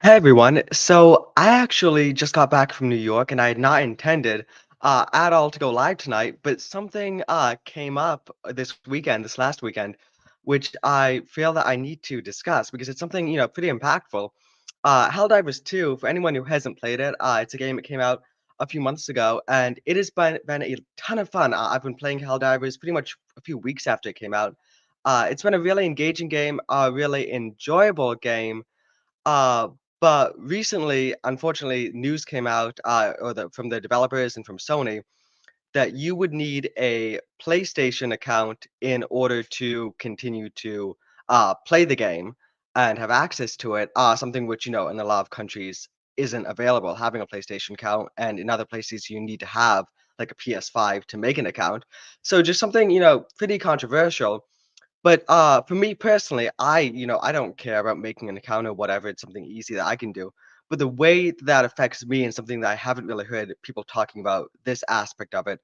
Hey everyone. So I actually just got back from New York and I had not intended at all to go live tonight, but something came up this last weekend, which I feel that I need to discuss because it's something, pretty impactful. Helldivers 2, for anyone who hasn't played it, it's a game that came out a few months ago and it has been a ton of fun. I've been playing Helldivers pretty much a few weeks after it came out. It's been a really engaging game, a really enjoyable game. Uh, but recently, unfortunately, news came out, from the developers and from Sony that you would need a PlayStation account in order to continue to play the game and have access to it. Something which, in a lot of countries isn't available, having a PlayStation account, and in other places you need to have like a PS5 to make an account. So just something, pretty controversial. But, for me personally, I don't care about making an account or whatever, it's something easy that I can do. But the way that affects me and something that I haven't really heard people talking about this aspect of it,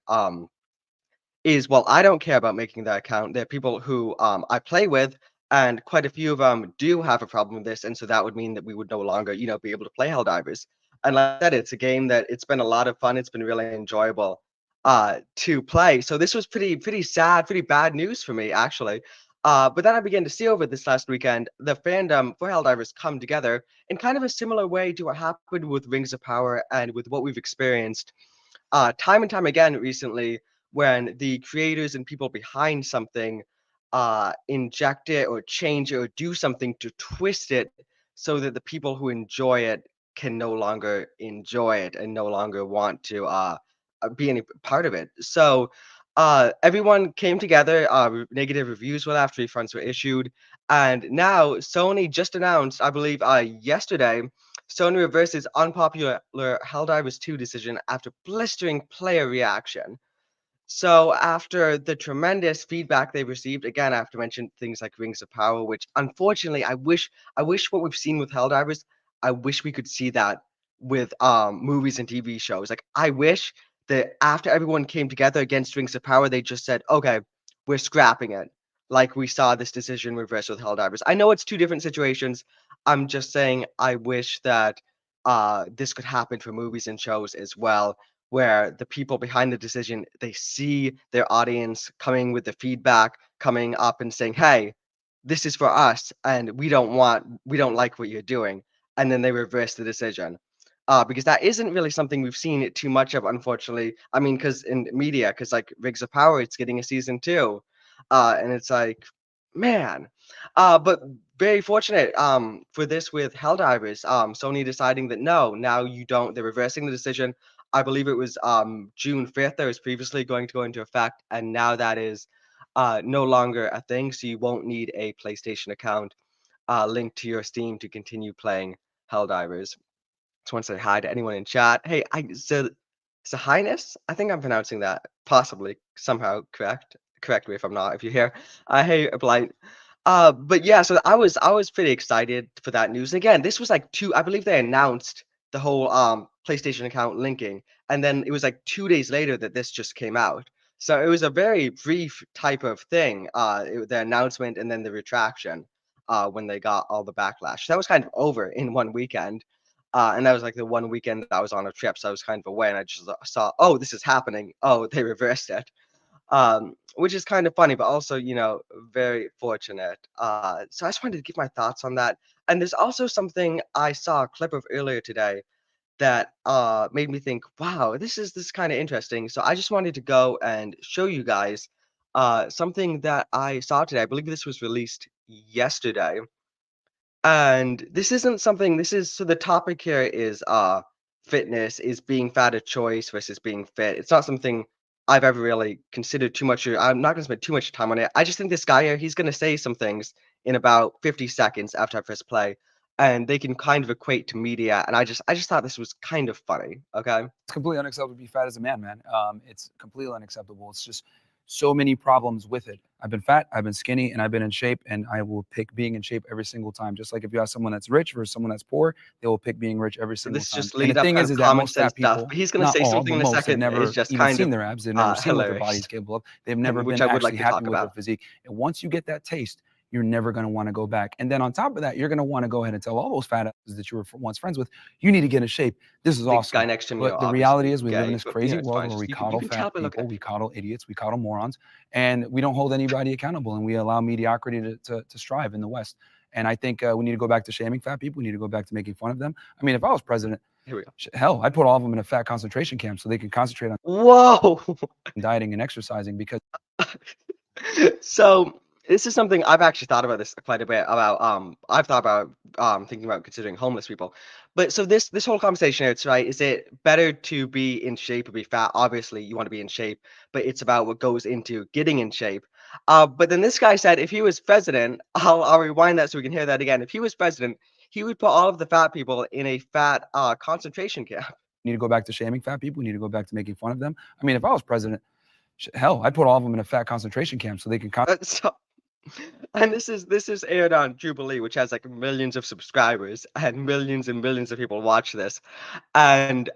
is while I don't care about making that account, there are people who, I play with, and quite a few of them do have a problem with this, and so that would mean that we would no longer, be able to play Helldivers. And like I said, it's a game that it's been a lot of fun, it's been really enjoyable, to play. So this was pretty sad, pretty bad news for me, actually. But then I began to see over this last weekend, the fandom for Helldivers come together in kind of a similar way to what happened with Rings of Power and with what we've experienced time and time again recently when the creators and people behind something inject it or change it or do something to twist it so that the people who enjoy it can no longer enjoy it and no longer want to be any part of it. So everyone came together. Negative reviews were left, refunds were issued, and now Sony just announced, I believe, yesterday, Sony reverses unpopular Helldivers 2 decision after blistering player reaction. So after the tremendous feedback they received, again, I have to mention things like Rings of Power, which unfortunately I wish what we've seen with Helldivers, I wish we could see that with movies and TV shows. Like I wish that after everyone came together against Rings of Power, they just said, okay, we're scrapping it. Like we saw this decision reversed with Helldivers. I know it's two different situations. I'm just saying I wish that this could happen for movies and shows as well, where the people behind the decision, they see their audience coming with the feedback, coming up and saying, hey, this is for us and we don't like what you're doing, and then they reverse the decision, because that isn't really something we've seen too much of, unfortunately. I mean, because in media, because like Rigs of Power, it's getting a season 2, and it's like, man. But very fortunate for this with Helldivers, Sony deciding that no, now you don't, they're reversing the decision. I believe it was June 5th that was previously going to go into effect, and now that is no longer a thing. So you won't need a PlayStation account linked to your Steam to continue playing Helldivers. Just want to say hi to anyone in chat. Hey, Highness? I think I'm pronouncing that possibly somehow correct. Correct me if I'm not. If you're here, hey Blight. But yeah, so I was pretty excited for that news. And again, this was like two. I believe they announced the whole PlayStation account linking, and then it was like 2 days later that this just came out. So it was a very brief type of thing. The announcement and then the retraction. When they got all the backlash, that was kind of over in one weekend. And that was like the one weekend that I was on a trip, so I was kind of away, and I just saw, oh, this is happening. Oh, they reversed it, which is kind of funny, but also, very fortunate. So I just wanted to give my thoughts on that. And there's also something I saw a clip of earlier today that made me think, wow, this is kind of interesting. So I just wanted to go and show you guys something that I saw today. I believe this was released yesterday. And this isn't something this is so the topic here is fitness, is being fat a choice versus being fit. It's not something I've ever really considered too much. Or I'm not gonna spend too much time on it. I just think this guy here, he's gonna say some things in about 50 seconds after I press play, and they can kind of equate to media. And I just thought this was kind of funny. Okay. It's completely unacceptable to be fat as a man, man. It's completely unacceptable. It's just so many problems with it. I've been fat, I've been skinny, and I've been in shape, and I will pick being in shape every single time. Just like if you ask someone that's rich versus someone that's poor, they will pick being rich every So single this time. just And the lead up thing kind of is that common most sense fat stuff. people, But he's gonna not say all, something but in a most, have second that is never just even kind seen of their abs. They've never seen what their hilarious, body's capable of. They've never which been I would like actually to happy talk with their about. physique. And once you get that taste, you're never going to want to go back. And then on top of that, you're going to want to go ahead and tell all those fat asses that you were once friends with, you need to get in shape. This is The awesome. guy next to me, But the reality obviously is, we live in gay, this but crazy it's world fine. where Just we you coddle can fat tell by looking people, at we coddle idiots, we coddle morons, and we don't hold anybody accountable, and we allow mediocrity to strive in the West. And I think we need to go back to shaming fat people. We need to go back to making fun of them. I mean, if I was president, Here we go. hell, I'd put all of them in a fat concentration camp so they can concentrate on Whoa! dieting and exercising, because So this is something I've actually thought about this quite a bit about I've thought about thinking about considering homeless people. But so this whole conversation here, it's right, is it better to be in shape or be fat? Obviously you want to be in shape, but it's about what goes into getting in shape. But then this guy said if he was president, I'll rewind that so we can hear that again. If he was president, he would put all of the fat people in a fat concentration camp. we need to go back to shaming fat people. We need to go back to making fun of them. I mean, if I was president, hell, I'd put all of them in a fat concentration camp so they can So and this is aired on Jubilee, which has like millions of subscribers and millions of people watch this. And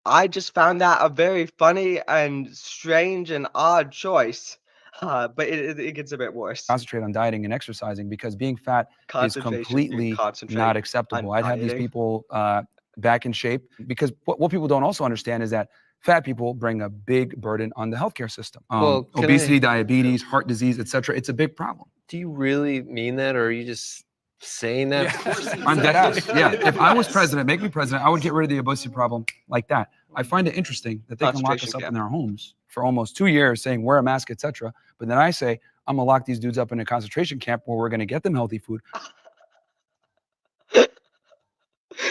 I just found that a very funny and strange and odd choice. But it gets a bit worse. concentrate on dieting and exercising, because being fat is Concentration, you completely concentrate not on acceptable. I'd have these dieting. people back in shape, because what people don't also understand is that fat people bring a big burden on the healthcare system. Well, can Obesity, I- diabetes, heart disease, etc. It's a big problem. Do you really mean that, or are you just saying that? I'm dead ass. Yeah. If I was president, make me president, I would get rid of the obesity problem like that. I find it interesting that they can lock us Concentration up in camp. their homes for almost 2 years saying wear a mask, etc. But then I say I'm gonna lock these dudes up in a concentration camp where we're gonna get them healthy food,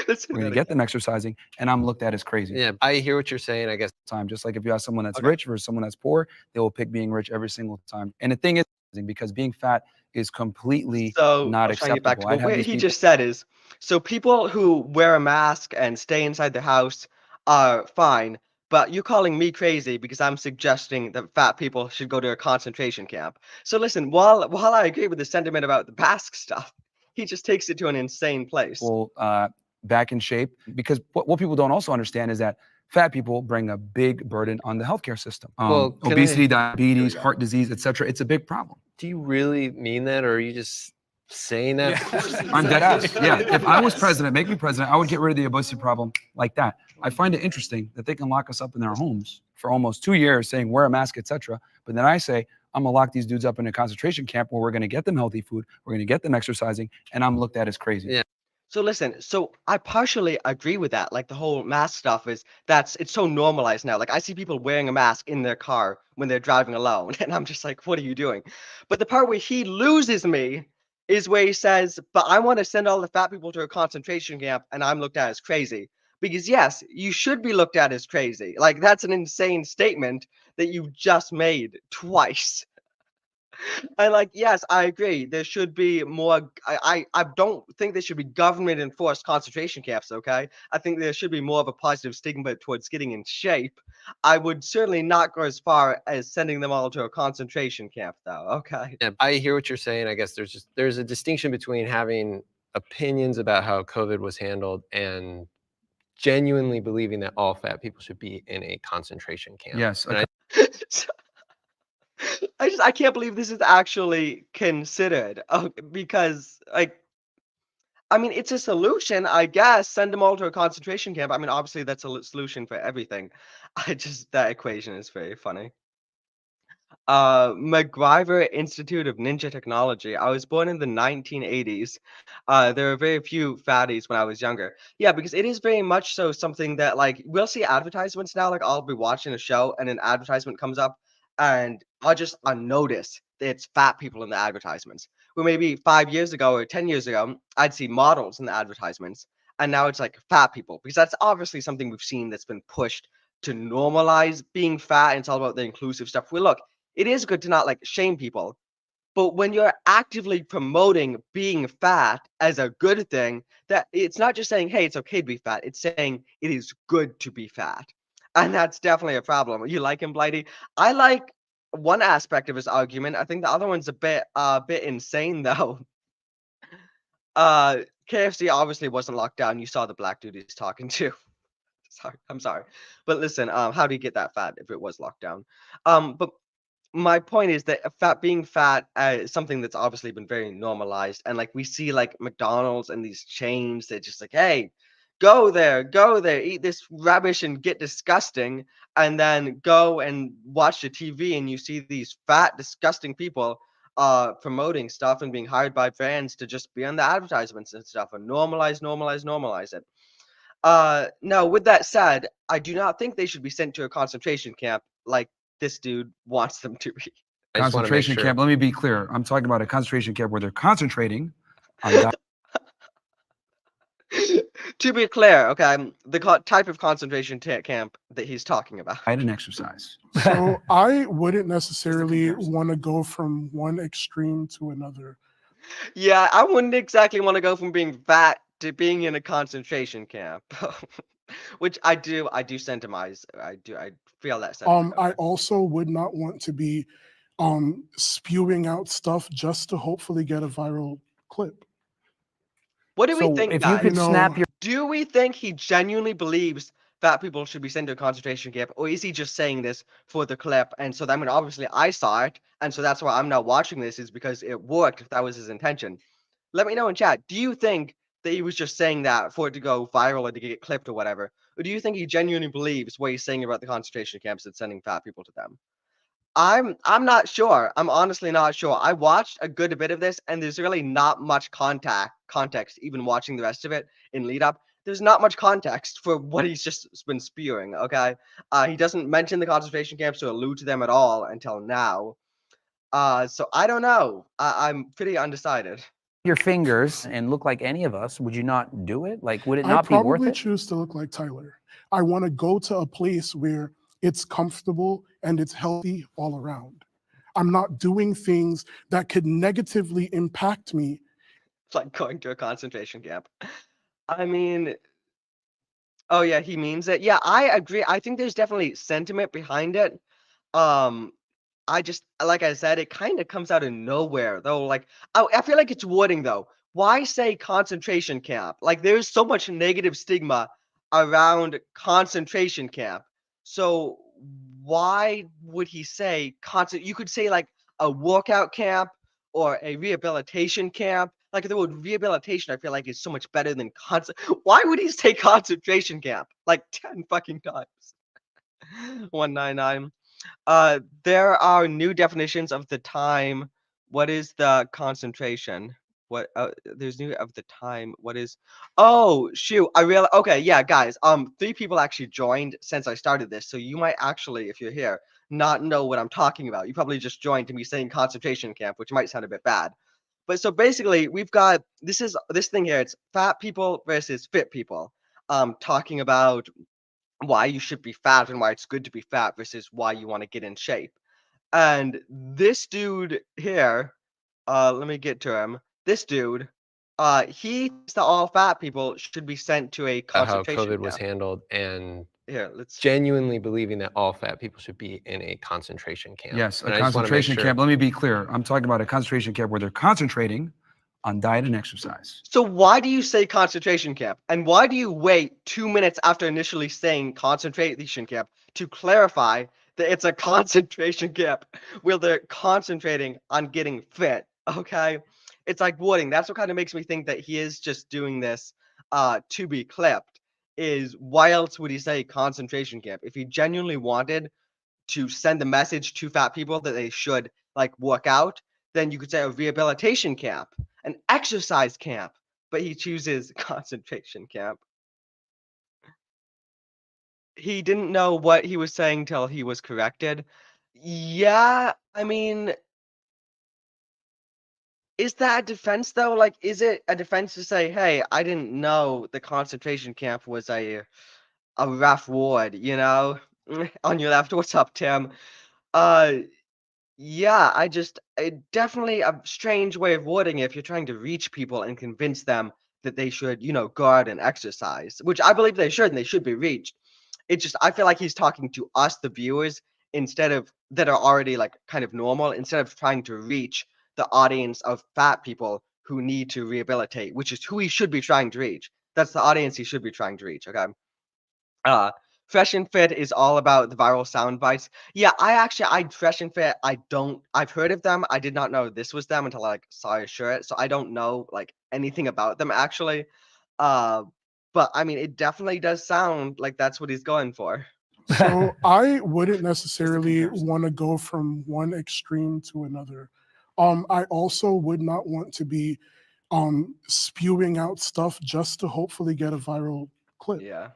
Listen we're to gonna that get again. them exercising, and I'm looked at as crazy. Yeah, I hear what you're saying. I guess Time. Just like if you have someone that's Okay. rich versus someone that's poor, they will pick being rich every single time. And the thing is, because being fat is completely So not I was trying to get back to acceptable. I'd what have wait, these he people just said is so people who wear a mask and stay inside the house are fine, but you calling me crazy because I'm suggesting that fat people should go to a concentration camp. So listen, while I agree with the sentiment about the mask stuff, he just takes it to an insane place. back in shape, because what people don't also understand is that fat people bring a big burden on the healthcare system. Well, can Obesity, I- diabetes, go. heart disease, etc. It's a big problem. do you really mean that, or are you just saying that? I'm dead ass. Yeah. If I was president, make me president, I would get rid of the obesity problem like that. I find it interesting that they can lock us up in their homes for almost 2 years saying wear a mask, etc. But then I say I'm gonna lock these dudes up in a concentration camp where we're gonna get them healthy food, we're gonna get them exercising, and I'm looked at as crazy. Yeah. So listen, so I partially agree with that. Like the whole mask stuff it's so normalized now. Like I see people wearing a mask in their car when they're driving alone, and I'm just like, what are you doing? But the part where he loses me is where he says, "But I want to send all the fat people to a concentration camp, and I'm looked at as crazy." Because yes, you should be looked at as crazy. Like that's an insane statement that you just made twice. And like, yes, I agree. There should be more. I don't think there should be government enforced concentration camps. Okay, I think there should be more of a positive stigma towards getting in shape. I would certainly not go as far as sending them all to a concentration camp, though. Okay. Yeah, I hear what you're saying. I guess there's a distinction between having opinions about how COVID was handled and genuinely believing that all fat people should be in a concentration camp. Yes. And So, I can't believe this is actually considered. Because like I mean, it's a solution, I guess. Send them all to a concentration camp. I mean, obviously, that's a solution for everything. That equation is very funny. MacGyver Institute of Ninja Technology. I was born in the 1980s. There were very few fatties when I was younger. Yeah, because it is very much so something that, like, we'll see advertisements now. Like, I'll be watching a show and an advertisement comes up, and I'll notice that it's fat people in the advertisements. Where maybe 5 years ago or 10 years ago, I'd see models in the advertisements, and now it's like fat people because that's obviously something we've seen that's been pushed to normalize being fat. And it's all about the inclusive stuff. Well, look, it is good to not like shame people, but when you're actively promoting being fat as a good thing, that it's not just saying, hey, it's okay to be fat, it's saying it is good to be fat. And that's definitely a problem. You like him, Blighty? I like one aspect of his argument. I think the other one's a bit insane though. Uh KFC obviously wasn't locked down. You saw the black dude he's talking to. Sorry, I'm sorry. But listen, how do you get that fat if it was locked down? But my point is that being fat is something that's obviously been very normalized, and like we see like McDonald's and these chains that just like, hey, go there, eat this rubbish and get disgusting, and then go and watch the TV and you see these fat, disgusting people promoting stuff and being hired by brands to just be on the advertisements and stuff and normalize it. Now, with that said, I do not think they should be sent to a concentration camp like this dude wants them to be. I just want to make Concentration sure. camp. Let me be clear. I'm talking about a concentration camp where they're concentrating on diet. To be clear, okay, the type of concentration camp that he's talking about. and exercise. So I wouldn't necessarily want to go from one extreme to another. Yeah, I wouldn't exactly want to go from being fat to being in a concentration camp, which I do sentimize. I feel that sentiment. I also would not want to be spewing out stuff just to hopefully get a viral clip. What do we So think, if you guys? could You snap know, your Do we think he genuinely believes fat people should be sent to a concentration camp, or is he just saying this for the clip? And so, I mean, obviously, I saw it, and so that's why I'm now watching this, is because it worked. If that was his intention, let me know in chat. Do you think that he was just saying that for it to go viral or to get clipped or whatever, or do you think he genuinely believes what he's saying about the concentration camps and sending fat people to them? I'm not sure. I'm honestly not sure. I watched a good bit of this, and there's really not much context. Even watching the rest of it in lead up, there's not much context for what he's just been spewing. Okay, he doesn't mention the concentration camps or allude to them at all until now. So I don't know. I'm pretty undecided. your fingers and look like any of us, would you not do it? Like, would it I not be worth probably it? choose to look like Tyler. I want to go to a place where it's comfortable and it's healthy all around. I'm not doing things that could negatively impact me. It's like going to a concentration camp. I mean, oh yeah, he means it. Yeah, I agree. I think there's definitely sentiment behind it. Um, I just, like I said, it kind of comes out of nowhere though. Like, oh, I feel like it's wording though. Why say concentration camp? Like, there's so much negative stigma around concentration camp. So why would he say concert? You could say like a workout camp or a rehabilitation camp. Like the word rehabilitation, I feel like is so much better than concert. Why would he say concentration camp like 10 fucking times? 199. There are new definitions of the time. What is the concentration? What there's new of the time. What is Oh shoot. I realize okay, yeah, guys. 3 people actually joined since I started this. So you might actually, if you're here, not know what I'm talking about. You probably just joined to me saying concentration camp, which might sound a bit bad. But so basically we've got this thing here, it's fat people versus fit people. Talking about why you should be fat and why it's good to be fat versus why you want to get in shape. And this dude here, let me get to him. This dude, he thinks that all fat people should be sent to a How concentration COVID was camp. handled and Here, let's. genuinely believing that all fat people should be in a concentration camp. Yes, And a I just wanna make concentration sure- camp. Let me be clear. I'm talking about a concentration camp where they're concentrating on diet and exercise. So why do you say concentration camp? And why do you wait 2 minutes after initially saying concentration camp to clarify that it's a concentration camp where they're concentrating on getting fit? Okay. It's like wording. That's what kind of makes me think that he is just doing this to be clipped. Is why else would he say concentration camp? If he genuinely wanted to send the message to fat people that they should like work out, then you could say a rehabilitation camp, an exercise camp, but he chooses concentration camp. He didn't know what he was saying till he was corrected. Yeah, I mean, is that a defense though? Like, is it a defense to say, "Hey, I didn't know the concentration camp was a rough ward," you know? On your left, what's up, Tim? Uh, Yeah, definitely a strange way of wording it if you're trying to reach people and convince them that they should, go out and exercise, which I believe they should and they should be reached. I feel like he's talking to us, the viewers, instead of that are already like kind of normal, instead of trying to reach the audience of fat people who need to rehabilitate, which is who he should be trying to reach. That's the audience he should be trying to reach. Okay. Uh, Fresh and Fit is all about the viral sound bites. Yeah, I Fresh and Fit, I've heard of them. I did not know this was them until I like saw a shirt. So I don't know like anything about them actually. Uh, but I mean, it definitely does sound like that's what he's going for. So I wouldn't necessarily comparison. want to go from one extreme to another. I also would not want to be spewing out stuff just to hopefully get a viral clip. Yeah.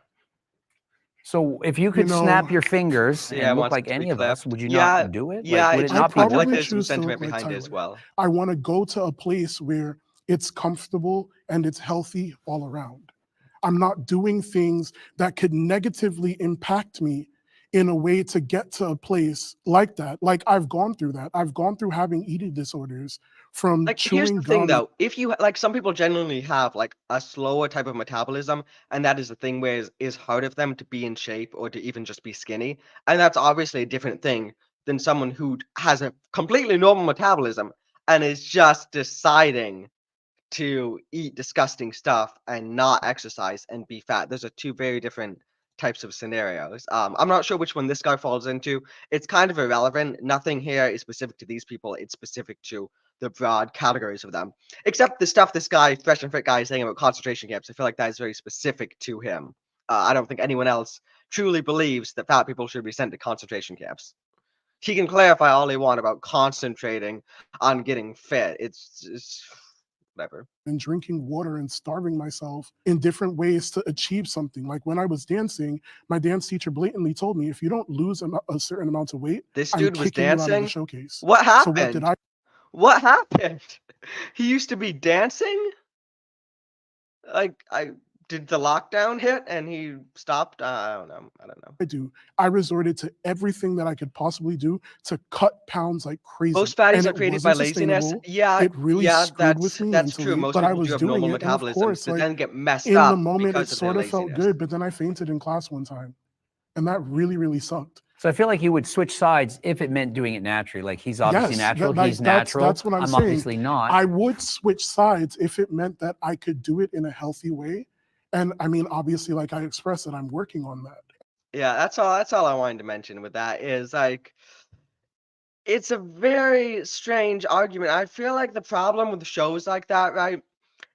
So if you You could snap know, your fingers Yeah, and look wants like it to be any of us, clipped. would you Yeah, not do it? yeah, Like, would it's it I not be I feel like probably there's some choose to sentiment look like behind it as Tyler. well. I want to go to a place where it's comfortable and it's healthy all around. I'm not doing things that could negatively impact me in a way to get to a place like that. Like I've gone through that. I've gone through having eating disorders from Like, here's chewing the thing gum. though, if you like some people genuinely have like a slower type of metabolism, and that is the thing where it's harder for them to be in shape or to even just be skinny. And that's obviously a different thing than someone who has a completely normal metabolism and is just deciding to eat disgusting stuff and not exercise and be fat. Those are two very different types of scenarios. I'm not sure which one this guy falls into. It's kind of irrelevant. Nothing here is specific to these people. It's specific to the broad categories of them. Except the stuff this guy, Fresh and Fit guy, is saying about concentration camps. I feel like that is very specific to him. I don't think anyone else truly believes that fat people should be sent to concentration camps. He can clarify all he want about concentrating on getting fit. It's whatever. And drinking water and starving myself in different ways to achieve something. Like when I was dancing, my dance teacher blatantly told me, if you don't lose a certain amount of weight, This I'm dude was kicking you out of the dancing? showcase. What So what did happened? I What happened? He used to be dancing? Like, did the lockdown hit and he stopped? I don't know. I don't know. do? I resorted to everything that I could possibly do to cut pounds like crazy. Most fatties And are it created by wasn't laziness. sustainable. Yeah, It really yeah, screwed with me that's true. mentally, Most but I people do was have doing normal it. And of metabolisms course, that like then get messed in the up moment, it because of their sort of felt laziness. good, but then I fainted in class one time. And that really, really sucked. So I feel like you would switch sides if it meant doing it naturally. Like he's obviously Yes, natural, like, he's natural. that's what I'm I'm saying. obviously not. I would switch sides if it meant that I could do it in a healthy way. And I mean, obviously, like I expressed, that I'm working on that. Yeah, that's all I wanted to mention with that is like it's a very strange argument. I feel like the problem with shows like that, right,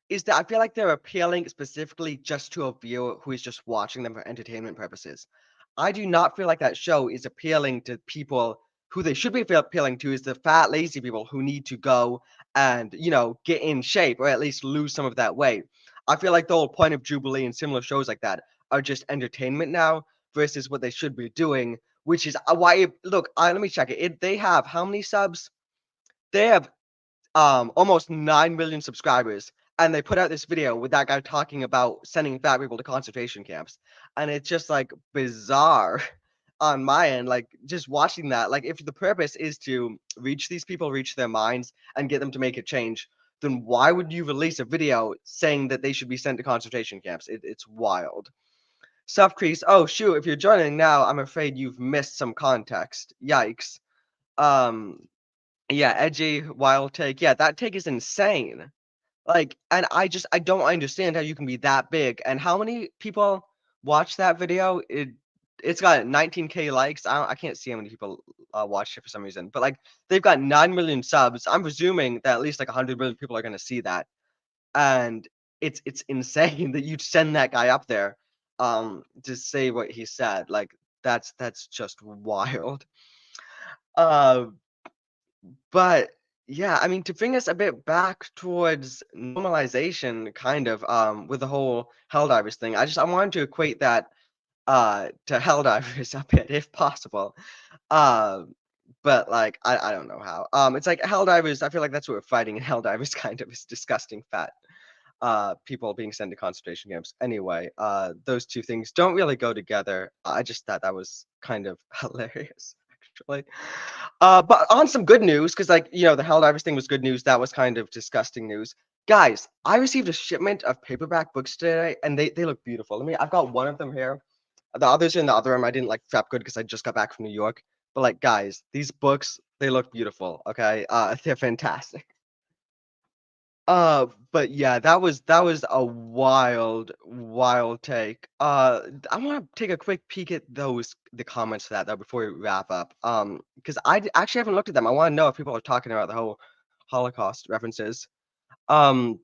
is that I feel like they're appealing specifically just to a viewer who is just watching them for entertainment purposes. I do not feel like that show is appealing to people who they should be appealing to is the fat, lazy people who need to go and, get in shape or at least lose some of that weight. I feel like the whole point of Jubilee and similar shows like that are just entertainment now versus what they should be doing, which is why, look, let me check it. They have how many subs? They have almost 9 million subscribers, and they put out this video with that guy talking about sending fat people to concentration camps, and it's just like bizarre on my end. Like just watching that, like if the purpose is to reach these people, reach their minds, and get them to make a change, then why would you release a video saying that they should be sent to concentration camps? It's wild. Stuff crease. Oh shoot! If you're joining now, I'm afraid you've missed some context. Yikes. Um, yeah, edgy, wild take. Yeah, that take is insane. Like, and I don't understand how you can be that big. And how many people watch that video? It's got 19K likes. I can't see how many people watched it for some reason. But like, they've got 9 million subs. I'm presuming that at least like 100 million people are gonna see that. And it's insane that you'd send that guy up there, to say what he said. Like, that's just wild. Uh, But yeah, I mean, to bring us a bit back towards normalization, kind of, with the whole Helldivers thing, I wanted to equate that to Helldivers a bit, if possible. But like, I don't know how. It's like Helldivers. I feel like that's what we're fighting in Helldivers, kind of, is disgusting fat people being sent to concentration camps. Anyway, those two things don't really go together. I just thought that was kind of hilarious, actually. But on some good news, because like the Helldivers thing was good news. That was kind of disgusting news. Guys, I received a shipment of paperback books today, and they look beautiful. I've got one of them here. The others are in the other room. I didn't like prep good because I just got back from New York. But like, guys, these books, they look beautiful. Okay, they're fantastic. But yeah, that was a wild take. I want to take a quick peek at the comments for that though before we wrap up. Because actually haven't looked at them. I want to know if people are talking about the whole Holocaust references. Um,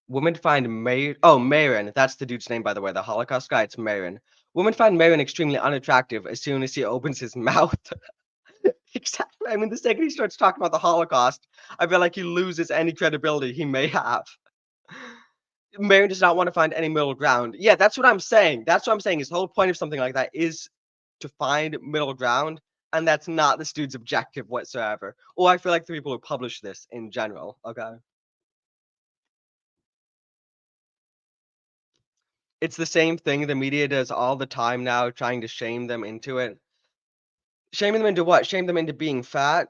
Women find Marin. That's the dude's name, by the way. The Holocaust guy. It's Marin. Women find Marin extremely unattractive as soon as he opens his mouth. Exactly. I mean, the second he starts talking about the Holocaust, I feel like he loses any credibility he may have. Mary does not want to find any middle ground. Yeah, that's what I'm saying. That's what I'm saying. Is the whole point of something like that is to find middle ground, and that's not this dude's objective whatsoever. Or I feel like the people who publish this in general. Okay, it's the same thing the media does all the time now, trying to shame them into it. Shaming them into what? Shame them into being fat,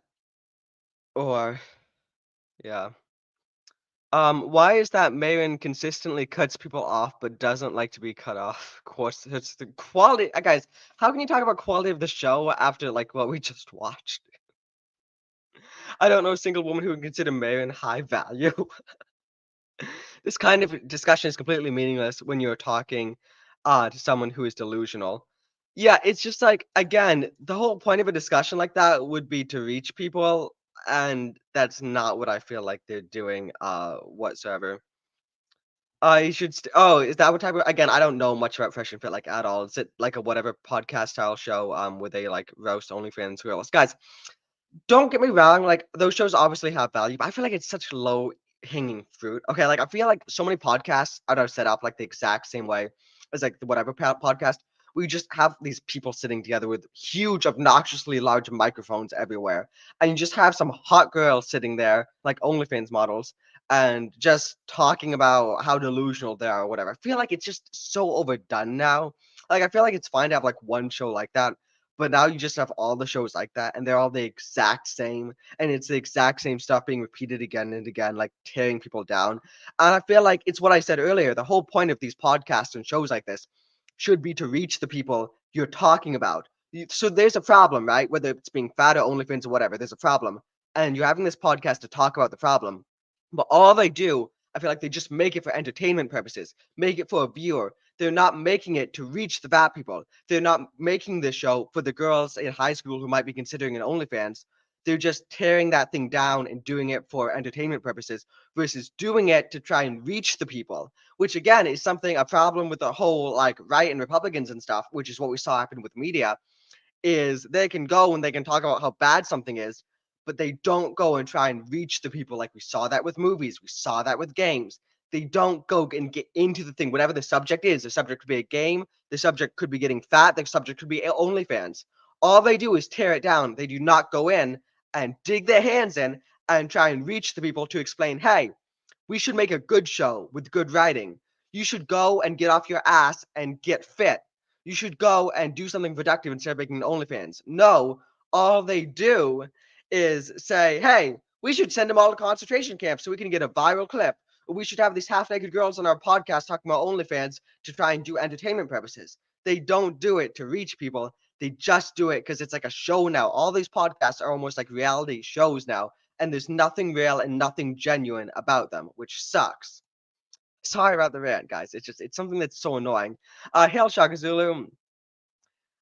or yeah. Why is that Marin consistently cuts people off but doesn't like to be cut off? Of course, it's the quality. Guys, how can you talk about quality of the show after like what we just watched? I don't know a single woman who would consider Marin high value. This kind of discussion is completely meaningless when you're talking to someone who is delusional. Yeah, it's just like again, the whole point of a discussion like that would be to reach people, and that's not what I feel like they're doing whatsoever. You should. Oh, is that what type of? Again, I don't know much about Fresh and Fit like at all. Is it like a whatever podcast style show? Where they like roast OnlyFans girls? Guys, don't get me wrong. Like those shows obviously have value, but I feel like it's such low hanging fruit. Okay, like I feel like so many podcasts are set up like the exact same way as like the whatever podcast. We just have these people sitting together with huge, obnoxiously large microphones everywhere, and you just have some hot girls sitting there like OnlyFans models and just talking about how delusional they are or whatever. I feel like it's just so overdone now. Like I feel like it's fine to have like one show like that, but now you just have all the shows like that, and they're all the exact same, and it's the exact same stuff being repeated again and again, like tearing people down. And I feel like it's what I said earlier. The whole point of these podcasts and shows like this should be to reach the people you're talking about. So there's a problem, right? Whether it's being fat or OnlyFans or whatever, there's a problem, and you're having this podcast to talk about the problem. But all they do, I feel like they just make it for entertainment purposes, make it for a viewer. They're not making it to reach the fat people. They're not making this show for the girls in high school who might be considering an OnlyFans. They're just tearing that thing down and doing it for entertainment purposes versus doing it to try and reach the people, which again is something a problem with the whole like right and Republicans and stuff, which is what we saw happen with media is they can go and they can talk about how bad something is, but they don't go and try and reach the people like we saw that with movies, we saw that with games. They don't go and get into the thing, whatever the subject is. The subject could be a game, the subject could be getting fat, the subject could be OnlyFans. All they do is tear it down. They do not go in and dig their hands in and try and reach the people to explain, hey, we should make a good show with good writing. You should go and get off your ass and get fit. You should go and do something productive instead of making OnlyFans. No, all they do is say, hey, we should send them all to concentration camps so we can get a viral clip. Or we should have these half-naked girls on our podcast talking about OnlyFans to try and do entertainment purposes. They don't do it to reach people. They just do it because it's like a show now. All these podcasts are almost like reality shows now, and there's nothing real and nothing genuine about them, which sucks. Sorry about the rant, guys. It's something that's so annoying. Hail Shaka Zulu.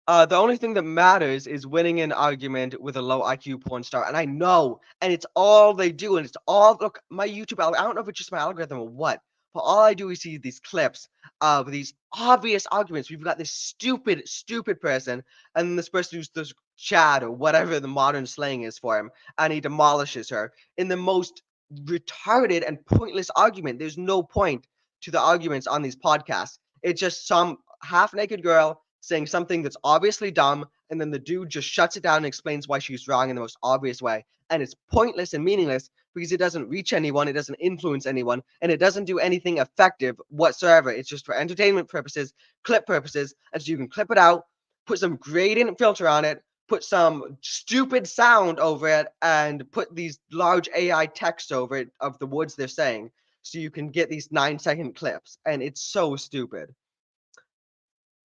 The only thing that matters is winning an argument with a low IQ porn star, and I know, and it's all they do, and it's all look my YouTube. I don't know if it's just my algorithm or what, but all I do is see these clips of these obvious arguments. We've got this stupid person, and this person who's this Chad or whatever the modern slang is for him, and he demolishes her in the most retarded and pointless argument. There's no point to the arguments on these podcasts. It's just some half-naked girl saying something that's obviously dumb, and then the dude just shuts it down and explains why she's wrong in the most obvious way. And it's pointless and meaningless because it doesn't reach anyone, it doesn't influence anyone, and it doesn't do anything effective whatsoever. It's just for entertainment purposes, clip purposes, and so you can clip it out, put some gradient filter on it, put some stupid sound over it, and put these large AI text over it of the words they're saying, so you can get these 9-second clips. And it's so stupid.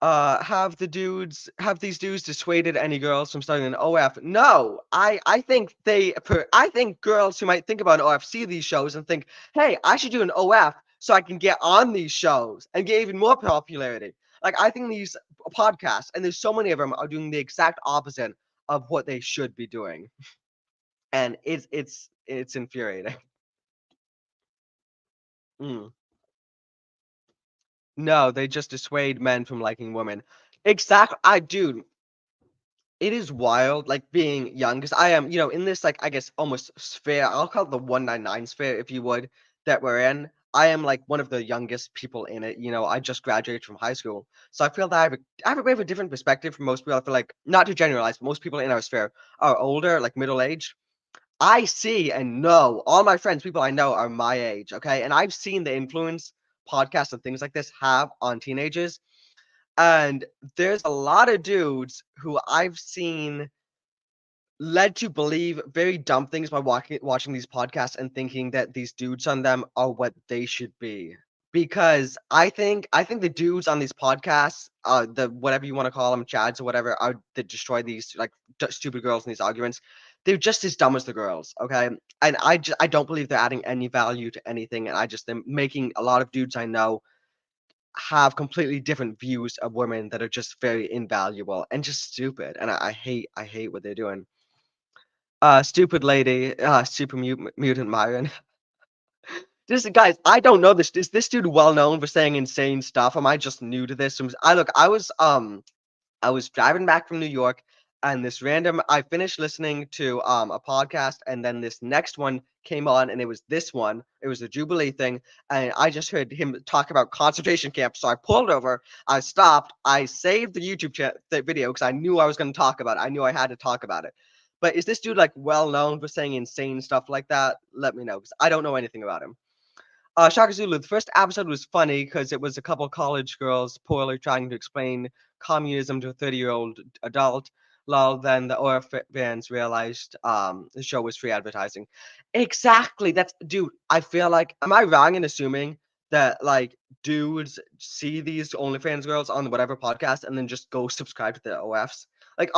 have these dudes dissuaded any girls from starting an OF? No, I think I think girls who might think about an OF see these shows and think, hey, I should do an OF so I can get on these shows and get even more popularity. Like I think these podcasts, and there's so many of them, are doing the exact opposite of what they should be doing, and it's infuriating. Mm. No, they just dissuade men from liking women. Exactly. Dude, it is wild, like, being young, because I am, in this, like, I guess, almost sphere. I'll call it the 199 sphere, if you would, that we're in. I am, like, one of the youngest people in it. I just graduated from high school. So I feel that I have a bit of a different perspective from most people. I feel like, not to generalize, but most people in our sphere are older, like middle-aged. I see and know all my friends, people I know, are my age, okay? And I've seen the influence podcasts and things like this have on teenagers. And there's a lot of dudes who I've seen led to believe very dumb things by watching these podcasts and thinking that these dudes on them are what they should be. Because I think the dudes on these podcasts, the whatever you want to call them, chads or whatever, are that destroy these like stupid girls in these arguments. They're just as dumb as the girls, okay? And I don't believe they're adding any value to anything, and I just am making a lot of dudes I know have completely different views of women that are just very invaluable and just stupid. And I hate what they're doing. Stupid lady, super mutant Myron. Just guys, I don't know this. Is this dude well known for saying insane stuff? Am I just new to this? I was driving back from New York, and I finished listening to a podcast, and then this next one came on, and it was this one. It was the Jubilee thing, and I just heard him talk about concentration camps. So I pulled over, I stopped, I saved the the video because I knew I was going to talk about it. I knew I had to talk about it. But is this dude like well known for saying insane stuff like that? Let me know because I don't know anything about him. Shaka Zulu, the first episode was funny because it was a couple college girls poorly trying to explain communism to a 30-year-old adult. Lol, then the OR fans realized the show was free advertising. Exactly. Dude, I feel like, am I wrong in assuming that, like, dudes see these OnlyFans girls on whatever podcast and then just go subscribe to the OFs? Like,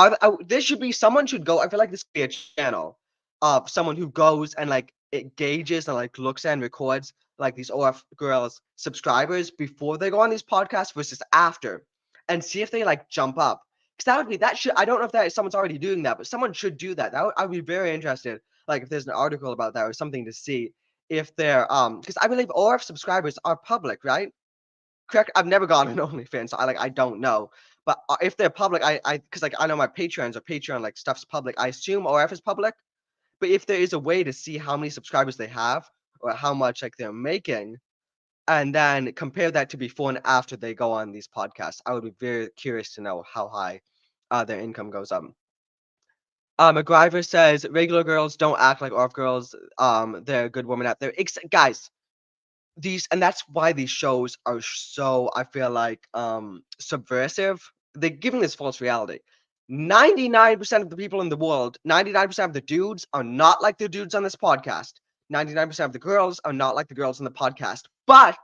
this should be, someone should go, I feel like this could be a channel of someone who goes and, like, it gauges and, like, looks and records like these OF girls subscribers before they go on these podcasts versus after, and see if they like jump up. Because that should, I don't know if that is someone's already doing that, but someone should do that. I would be very interested, like if there's an article about that or something to see if they're because I believe OF subscribers are public, right? Correct. I've never gone on OnlyFans, so I don't know. But if they're public, I because like I know my Patreons or Patreon like stuff's public. I assume OF is public. But if there is a way to see how many subscribers they have or how much like they're making, and then compare that to before and after they go on these podcasts, I would be very curious to know how high their income goes up. MacGyver says regular girls don't act like off girls. They're good women out there. Guys, and that's why these shows are so, I feel like, subversive. They're giving this false reality. 99% of the people in the world, 99% of the dudes are not like the dudes on this podcast. 99% of the girls are not like the girls on the podcast. But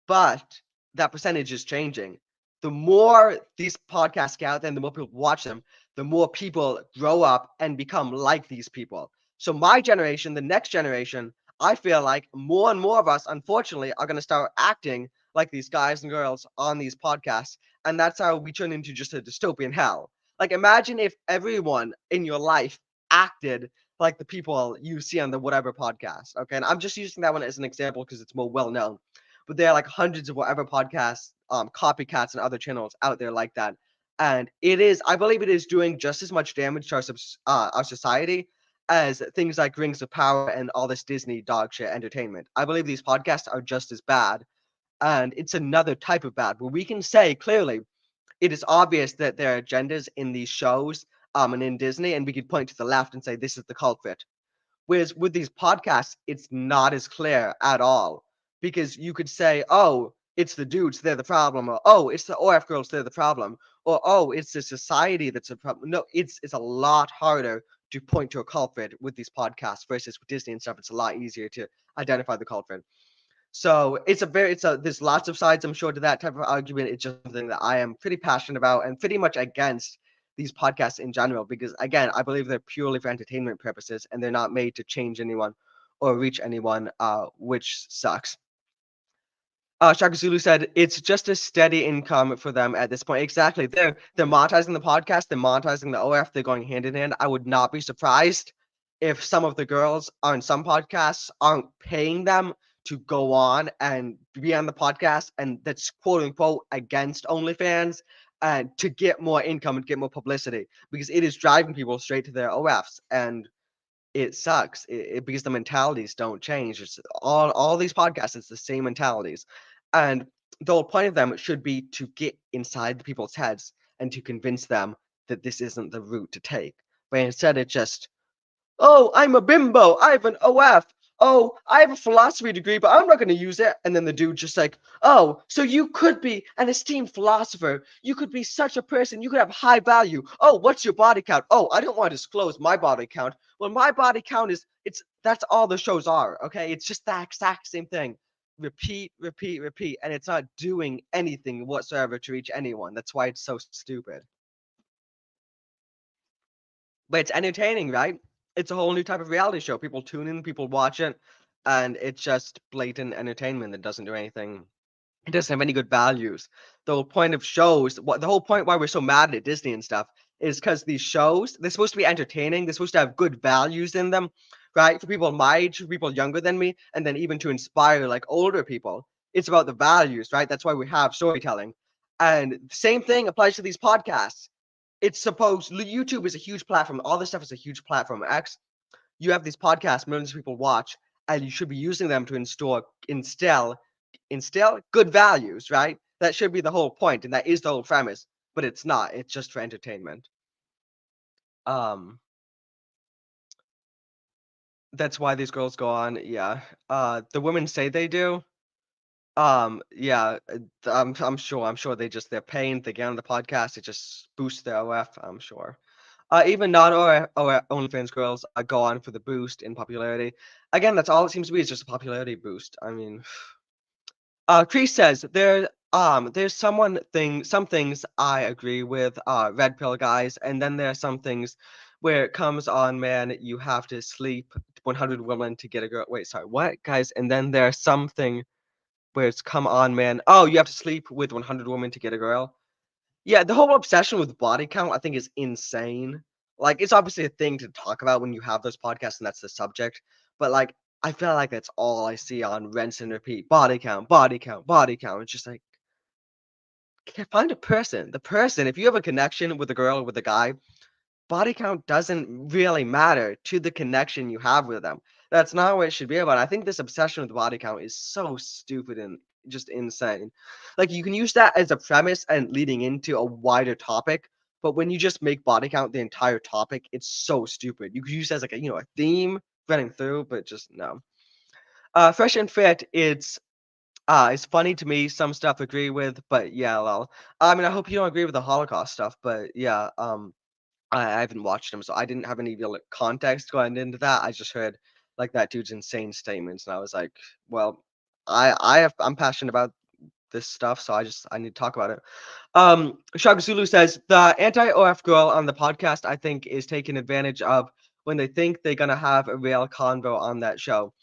that percentage is changing. The more these podcasts get out there and the more people watch them, the more people grow up and become like these people. So my generation, the next generation, I feel like more and more of us, unfortunately, are going to start acting like these guys and girls on these podcasts. And that's how we turn into just a dystopian hell. Like, imagine if everyone in your life acted like the people you see on the whatever podcast. Okay. And I'm just using that one as an example because it's more well known. But there are like hundreds of whatever podcasts, copycats, and other channels out there like that. And I believe it is doing just as much damage to our society as things like Rings of Power and all this Disney dog shit entertainment. I believe these podcasts are just as bad. And it's another type of bad where we can say clearly it is obvious that there are agendas in these shows and in Disney, and we could point to the left and say this is the culprit. Whereas with these podcasts, it's not as clear at all because you could say, oh, it's the dudes, they're the problem, or oh, it's the OF girls, they're the problem, or oh, it's the society that's a problem. No, it's a lot harder to point to a culprit with these podcasts versus with Disney and stuff. It's a lot easier to identify the culprit. So there's lots of sides, I'm sure, to that type of argument. It's just something that I am pretty passionate about and pretty much against these podcasts in general, because again, I believe they're purely for entertainment purposes and they're not made to change anyone or reach anyone, which sucks. Shaka Zulu said it's just a steady income for them at this point. Exactly. They're monetizing the podcast, they're monetizing the OF, they're going hand in hand. I would not be surprised if some of the girls on some podcasts aren't paying them to go on and be on the podcast, and that's quote unquote against OnlyFans, and to get more income and get more publicity, because it is driving people straight to their OFs, and it sucks. Because the mentalities don't change. It's all these podcasts. It's the same mentalities, and the whole point of them should be to get inside the people's heads and to convince them that this isn't the route to take. But instead, it just, oh, I'm a bimbo. I have an OF. Oh, I have a philosophy degree, but I'm not going to use it. And then the dude just like, oh, so you could be an esteemed philosopher. You could be such a person. You could have high value. Oh, what's your body count? Oh, I don't want to disclose my body count. Well, my body count is, that's all the shows are. Okay. It's just the exact same thing. Repeat, repeat, repeat. And it's not doing anything whatsoever to reach anyone. That's why it's so stupid. But it's entertaining, right? It's a whole new type of reality show. People tune in, people watch it, and it's just blatant entertainment that doesn't do anything. It doesn't have any good values. The whole point of shows, the whole point why we're so mad at Disney and stuff, is because these shows, they're supposed to be entertaining, they're supposed to have good values in them, right? For people my age, for people younger than me, and then even to inspire like older people. It's about the values, right? That's why we have storytelling. And the same thing applies to these podcasts. It's supposed, YouTube is a huge platform. All this stuff is a huge platform. You have these podcasts millions of people watch, and you should be using them to instill good values, right? That should be the whole point, and that is the whole premise. But it's not. It's just for entertainment. That's why these girls go on. Yeah. The women say they do. Yeah. I'm sure they're paying. They get on the podcast. It just boosts their OF. I'm sure. Even non OnlyFans girls go on for the boost in popularity. Again, that's all it seems to be, is just a popularity boost. I mean, Chris says there's some things I agree with, red pill guys, and then there are some things where it comes on, man, you have to sleep 100 women to get a girl. Wait, sorry, what, guys? And then there's something where it's come on, man. Oh, you have to sleep with 100 women to get a girl. Yeah, the whole obsession with body count, I think, is insane. Like, it's obviously a thing to talk about when you have those podcasts and that's the subject. But like, I feel like that's all I see on rinse and repeat. Body count, body count, body count. It's just like, find a person. The person, if you have a connection with a girl or with a guy, body count doesn't really matter to the connection you have with them. That's not what it should be about. I think this obsession with body count is so stupid and just insane. Like, you can use that as a premise and leading into a wider topic, but when you just make body count the entire topic, it's so stupid. You could use it as like a theme running through, but just no. Fresh and Fit, it's funny to me. Some stuff agree with, but yeah, lol. I mean, I hope you don't agree with the Holocaust stuff, but yeah, I haven't watched him, so I didn't have any real context going into that. I just heard like that dude's insane statements, and I was like, well, I'm passionate about this stuff, so I need to talk about it. Shaka Zulu says the anti-OF girl on the podcast, I think, is taken advantage of when they think they're gonna have a real convo on that show.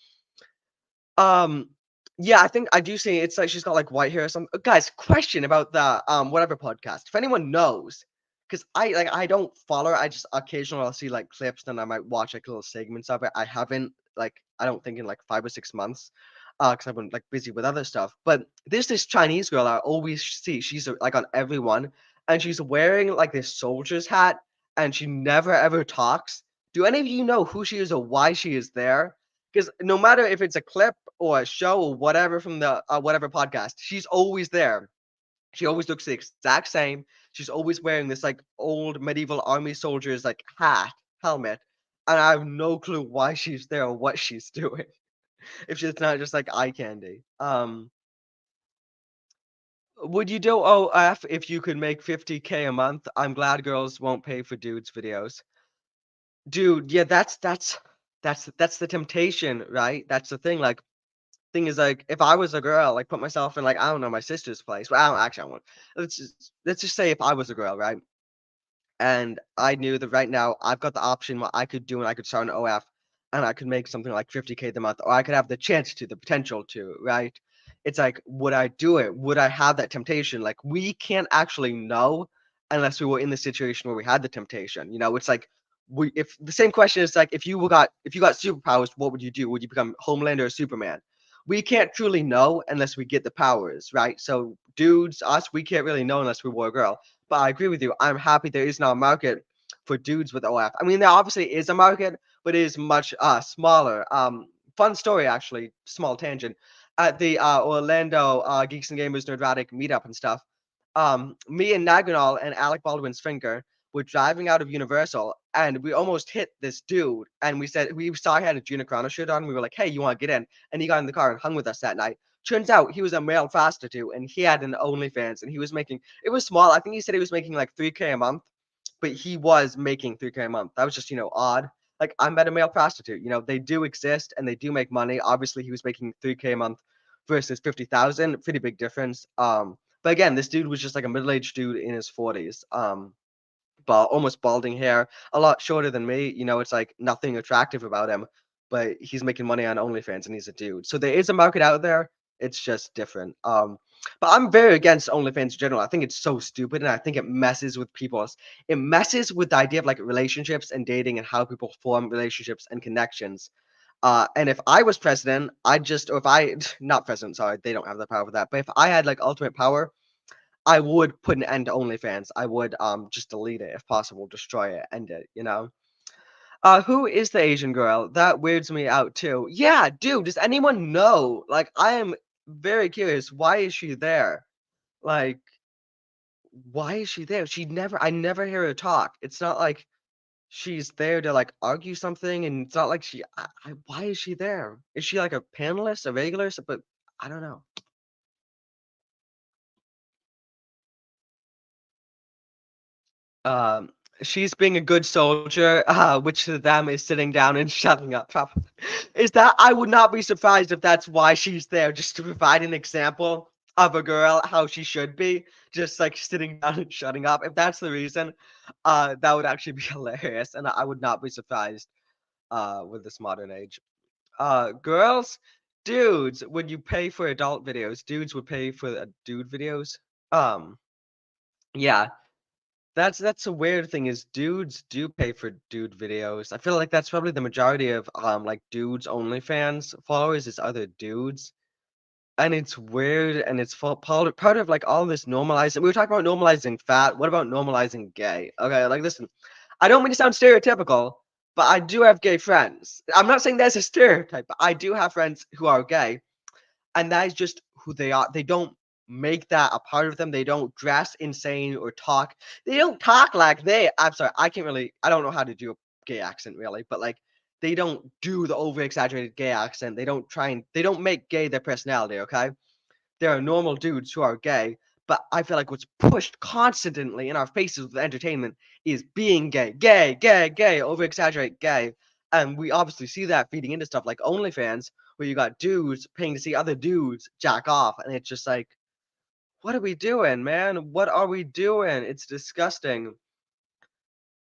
Um, yeah, I think I do see it's like she's got like white hair or something. Guys, question about the whatever podcast. If anyone knows, because I don't follow her, I just occasionally I'll see like clips, then I might watch like little segments of it. I haven't I don't think in like 5 or 6 months, because I've been like busy with other stuff. But there's this Chinese girl I always see. She's like on everyone, and she's wearing like this soldier's hat, and she never ever talks. Do any of you know who she is or why she is there? Because no matter if it's a clip or a show or whatever from the whatever podcast, she's always there. She always looks the exact same. She's always wearing this like old medieval army soldier's like helmet, and I have no clue why she's there or what she's doing. If she's not just like eye candy. Would you do OF if you could make 50K a month? I'm glad girls won't pay for dudes' videos. Dude, yeah, that's the temptation, right? That's the thing. Like, thing is like if I was a girl, like put myself in like I don't know my sister's place. Well, I don't actually I won't. Let's just say if I was a girl, right? And I knew that right now I've got the option what I could do and I could start an OF and I could make something like 50K the month, or I could have the chance to, the potential to, right? It's like, would I do it? Would I have that temptation? Like, we can't actually know unless we were in the situation where we had the temptation. It's like if the same question is like if you got superpowers, what would you do? Would you become Homelander or Superman? We can't truly know unless we get the powers, right? So dudes, us, we can't really know unless we were a girl. But I agree with you. I'm happy there is now a market for dudes with OF. I mean, there obviously is a market, but it is much smaller. Fun story, actually. Small tangent. At the Orlando Geeks and Gamers Nerdratic meetup and stuff, me and Naganal and Alec Baldwin's finger were driving out of Universal, and we almost hit this dude. And we saw he had a Gina Carano shirt on. We were like, "Hey, you want to get in?" And he got in the car and hung with us that night. Turns out he was a male prostitute, and he had an OnlyFans, and he was making it was small. I think he said he was making like 3K a month, but he was making 3K a month. That was just, odd. Like I met a male prostitute. They do exist and they do make money. Obviously, he was making 3K a month versus 50,000. Pretty big difference. But again, this dude was just like a middle-aged dude in his 40s. Almost balding hair, a lot shorter than me. It's like nothing attractive about him, but he's making money on OnlyFans and he's a dude. So there is a market out there. It's just different. But I'm very against OnlyFans in general. I think it's so stupid, and I think it messes with people's. It messes with the idea of like relationships and dating and how people form relationships and connections. And if I was president, or if I, not president, sorry, they don't have the power for that. But if I had like ultimate power, I would put an end to OnlyFans. I would just delete it if possible, destroy it, end it. Who is the Asian girl? That weirds me out too. Yeah, dude, does anyone know? Like, I am very curious. Why is she there? Like, why is she there? I never hear her talk. It's not like she's there to like argue something, and it's not like why is she there? Is she like a panelist, a regular? But I don't know. Um, she's being a good soldier, which to them is sitting down and shutting up. Is that I would not be surprised if that's why she's there, just to provide an example of a girl how she should be, just like sitting down and shutting up. If that's the reason, that would actually be hilarious, and I would not be surprised with this modern age. Girls, dudes, would you pay for adult videos? Dudes would pay for dude videos. Um, yeah. That's a weird thing is dudes do pay for dude videos. I feel like that's probably the majority of like dudes OnlyFans followers is other dudes. And it's weird and it's part of like all this normalizing. We were talking about normalizing fat. What about normalizing gay? Okay, like listen, I don't mean to sound stereotypical, but I do have gay friends. I'm not saying there's a stereotype, but I do have friends who are gay, and that is just who they are. They don't make that a part of them. They don't dress insane or talk. They don't talk like I'm sorry, I don't know how to do a gay accent really, but like they don't do the over exaggerated gay accent. They don't make gay their personality, okay? There are normal dudes who are gay, but I feel like what's pushed constantly in our faces with entertainment is being gay, gay, gay, gay, over exaggerate gay. And we obviously see that feeding into stuff like OnlyFans, where you got dudes paying to see other dudes jack off. And it's just like, what are we doing, man? What are we doing? It's disgusting.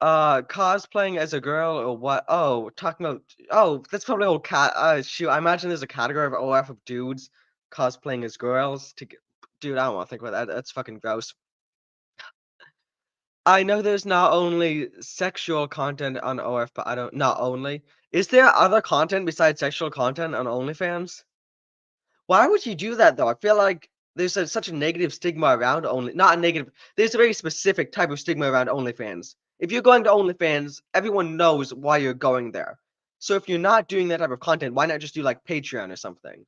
Cosplaying as a girl or what? Oh, talking about that's probably a whole shoot. I imagine there's a category of OF of dudes cosplaying as girls to get. Dude, I don't want to think about that. That's fucking gross. I know there's not only sexual content on OF, but I don't. Not only. Is there other content besides sexual content on OnlyFans? Why would you do that though? I feel like there's such a negative stigma around not a negative. There's a very specific type of stigma around OnlyFans. If you're going to OnlyFans, everyone knows why you're going there. So if you're not doing that type of content, why not just do like Patreon or something?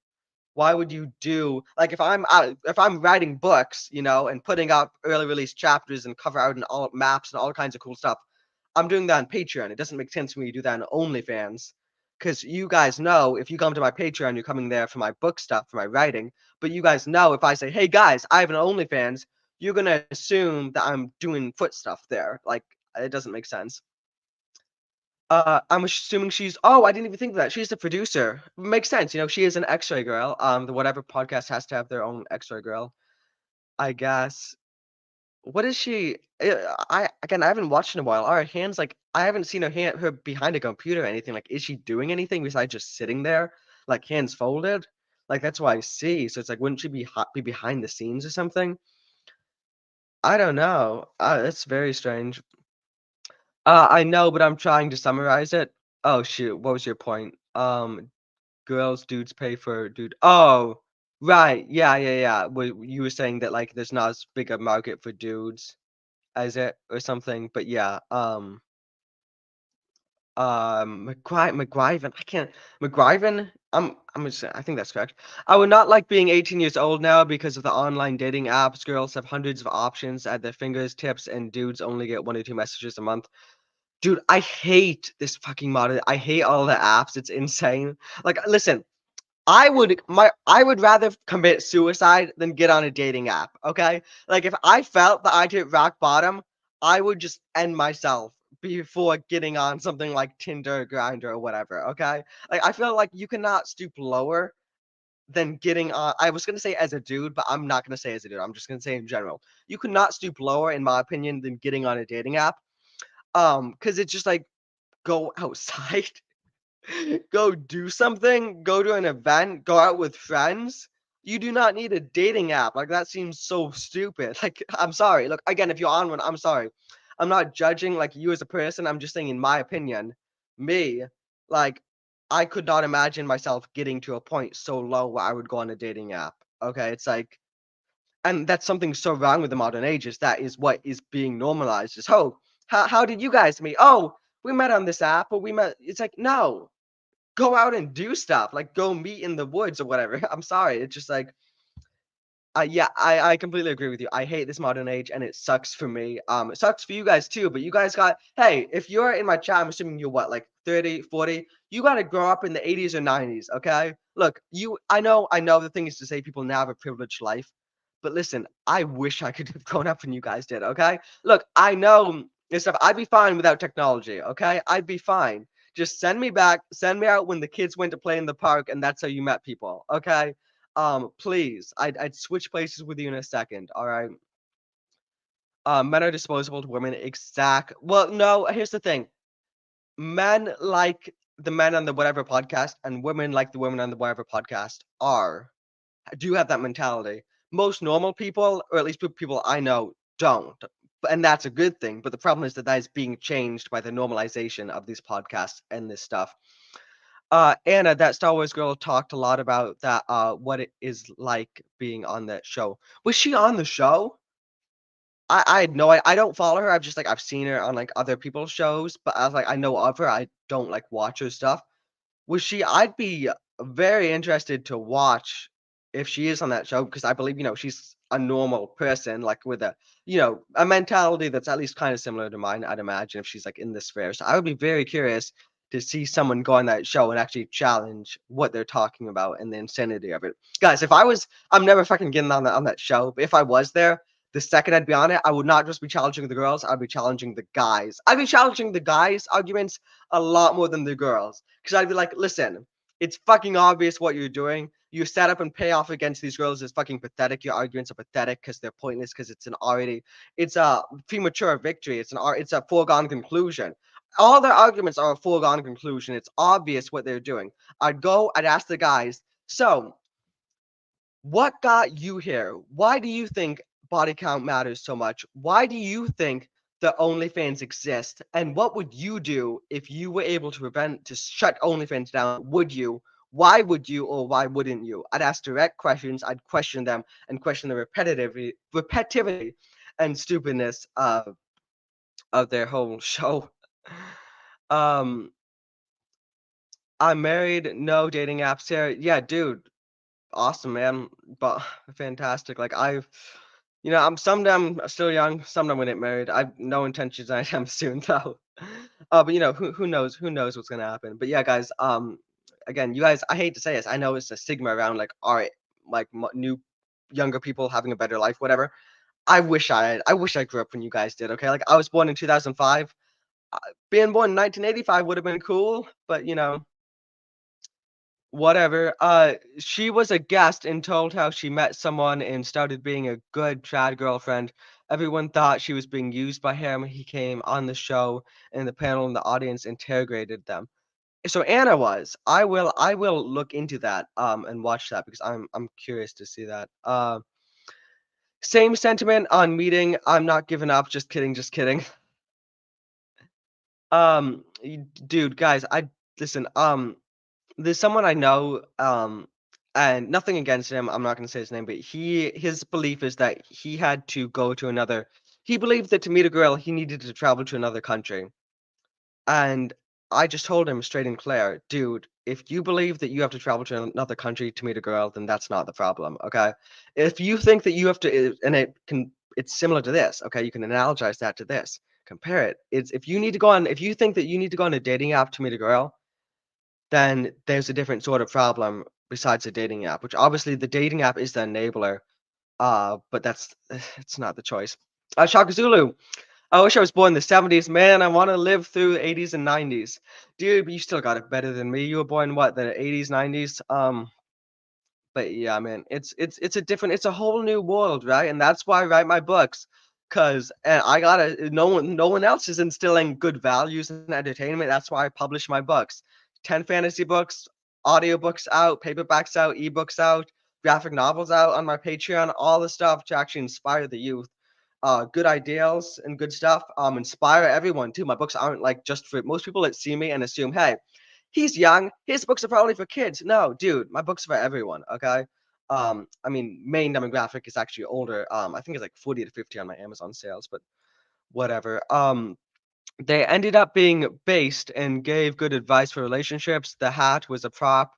Why would you do like if I'm writing books, and putting up early release chapters and cover art and all maps and all kinds of cool stuff? I'm doing that on Patreon. It doesn't make sense for me to do that on OnlyFans. Because you guys know if you come to my Patreon, you're coming there for my book stuff, for my writing. But you guys know if I say, hey guys, I have an OnlyFans, you're going to assume that I'm doing foot stuff there. Like, it doesn't make sense. I'm assuming she's. Oh, I didn't even think of that. She's the producer. Makes sense. She is an X-ray girl. The whatever podcast has to have their own X-ray girl, I guess. What is she? I haven't watched in a while. Are her hands like? I haven't seen her behind a computer or anything. Like, is she doing anything besides just sitting there, like hands folded? Like that's what I see. So it's like, wouldn't she be behind the scenes or something? I don't know. That's very strange. I know, but I'm trying to summarize it. Oh shoot, what was your point? Girls, dudes pay for dude. Oh, right. Yeah, yeah, yeah. You were saying that like there's not as big a market for dudes as it or something, but yeah. McGriven. I can't. McGriven. I think that's correct. I would not like being 18 years old now because of the online dating apps. Girls have hundreds of options at their fingertips, and dudes only get 1 or 2 messages a month. Dude, I hate this fucking modern. I hate all the apps. It's insane. Like, listen, I would rather commit suicide than get on a dating app. Okay, like if I felt that I'd hit rock bottom, I would just end myself before getting on something like Tinder, Grindr, or whatever. Okay, like I feel like you cannot stoop lower than getting on. I was gonna say as a dude, but I'm not gonna say as a dude. I'm just gonna say in general. You could not stoop lower, in my opinion, than getting on a dating app. Because it's just like go outside, go do something, go to an event, go out with friends. You do not need a dating app. Like that seems so stupid. Like I'm sorry. Look, again, if you're on one, I'm sorry. I'm not judging like you as a person. I'm just saying in my opinion, me, like I could not imagine myself getting to a point so low where I would go on a dating app. Okay, it's like and that's something so wrong with the modern age is that is what is being normalized is oh how did you guys meet? Oh, we met on this app or we met. It's like no, go out and do stuff like go meet in the woods or whatever. I'm sorry, it's just like yeah, I completely agree with you. I hate this modern age and it sucks for me. It sucks for you guys too, but you guys got, hey, if you're in my chat, I'm assuming you're what, like 30, 40, you got to grow up in the 80s or 90s, okay? Look, I know the thing is to say people now have a privileged life, but listen, I wish I could have grown up when you guys did, okay? Look, I know this stuff. I'd be fine without technology, okay? I'd be fine. Just send me back, send me out when the kids went to play in the park, and that's how you met people, okay? Please, I'd switch places with you in a second. All right. Men are disposable to women. Exact. Well, no. Here's the thing. Men like the men on the whatever podcast, and women like the women on the whatever podcast do have that mentality. Most normal people, or at least people I know, don't. And that's a good thing. But the problem is that is being changed by the normalization of these podcasts and this stuff. Anna, that Star Wars girl talked a lot about that, what it is like being on that show. Was she on the show? I had no I don't follow her. I've just like I've seen her on like other people's shows, but I was like I know of her. I don't like watch her stuff. Was she? I'd be very interested to watch if she is on that show because I believe she's a normal person, like with a mentality that's at least kind of similar to mine. I'd imagine if she's like in this sphere. So I would be very curious to see someone go on that show and actually challenge what they're talking about and the insanity of it. Guys, if I was, I'm never fucking getting on that show. But if I was there, the second I'd be on it, I would not just be challenging the girls. I'd be challenging the guys. I'd be challenging the guys' arguments a lot more than the girls. Because I'd be like, listen, it's fucking obvious what you're doing. You set up and pay off against these girls is fucking pathetic. Your arguments are pathetic because they're pointless because it's a premature victory. It's a foregone conclusion. All their arguments are a foregone conclusion. It's obvious what they're doing. I'd ask the guys, so what got you here? Why do you think body count matters so much? Why do you think the OnlyFans exist? And what would you do if you were able to shut OnlyFans down? Would you? Why would you or why wouldn't you? I'd ask direct questions. I'd question them and question the repetitivity and stupidness of their whole show. Um, I'm married, no dating apps here. Yeah, dude, awesome, man. But fantastic. Like I'm someday I'm still young. Someday I'm gonna get married. I've no intentions anytime soon though. But who knows? Who knows what's gonna happen? But yeah, guys. Again, you guys. I hate to say this. I know it's a stigma around like new younger people having a better life, whatever. I wish I grew up when you guys did. Okay, like I was born in 2005. being born in 1985 would have been cool, but you know, whatever. She was a guest and told how she met someone and started being a good trad girlfriend. Everyone thought she was being used by him. He came on the show, and the panel and the audience interrogated them. So Anna was. I will look into that and watch that because I'm curious to see that. Same sentiment on meeting. I'm not giving up. Just kidding. Just kidding. Dude, guys, I listen. There's someone I know. And nothing against him. I'm not going to say his name, but his belief is that he had to go to another. He believed that to meet a girl, he needed to travel to another country. And I just told him straight and clear, dude, if you believe that you have to travel to another country to meet a girl, then that's not the problem, okay? If you think that you have to, and it's similar to this, okay? You can analogize that to this. Compare it. It's if you need to go on, if you think that you need to go on a dating app to meet a girl, then there's a different sort of problem besides the dating app, which obviously the dating app is the enabler, but that's it's not the choice. Shaka Zulu, I wish I was born in the 70s. Man, I want to live through the 80s and 90s. Dude, but you still got it better than me. You were born what, the 80s, 90s? But yeah, man, it's a different, it's a whole new world, right? And that's why I write my books. Cause I gotta no one else is instilling good values and entertainment. That's why I publish my books. 10 fantasy books, audiobooks out, paperbacks out, ebooks out, graphic novels out on my Patreon, all the stuff to actually inspire the youth. Good ideals and good stuff. Inspire everyone too. My books aren't like just for most people that see me and assume, hey, he's young. His books are probably for kids. No, dude, my books are for everyone. Okay. I mean, main demographic is actually older. I think it's like 40 to 50 on my Amazon sales, but whatever. They ended up being based and gave good advice for relationships. The hat was a prop.